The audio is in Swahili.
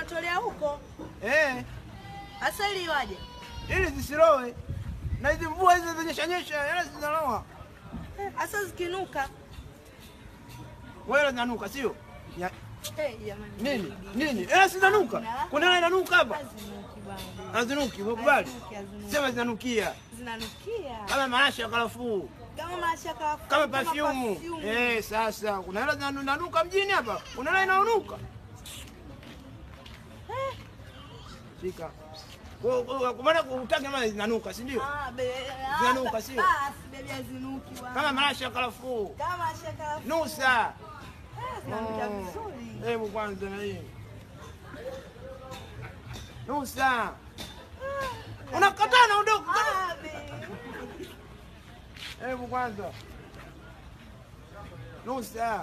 unatolea huko. Asa ili waje. Ili zisiloe. Na hizi mvua hizi zinanyesha yale zinaloa. Asa zikinuka. Wewe unanuka sio? Jamani. Nini? Zinanuka. Kuna nani ananuka hapa? Hazinuki bwana. Hazinuki, ukubali. Sema zinanukia. Zinanukia. Kama marasha karafuu. Kama marasha karafuu. Kama perfume. Sasa kuna hela zinanuka mjini hapa. Kuna hela inaonuka. Shika. Kwa maana utake kama zinanuka, si ndio? Zinanuka sio? Basi zinuki bwana. Kama marasha karafuu. Kama marasha karafuu. Nusa. Zinanuka vizuri. Hebu kwanza na hii. Nusa. Unakataa na ondoka. Hebu kwanza. Nusa.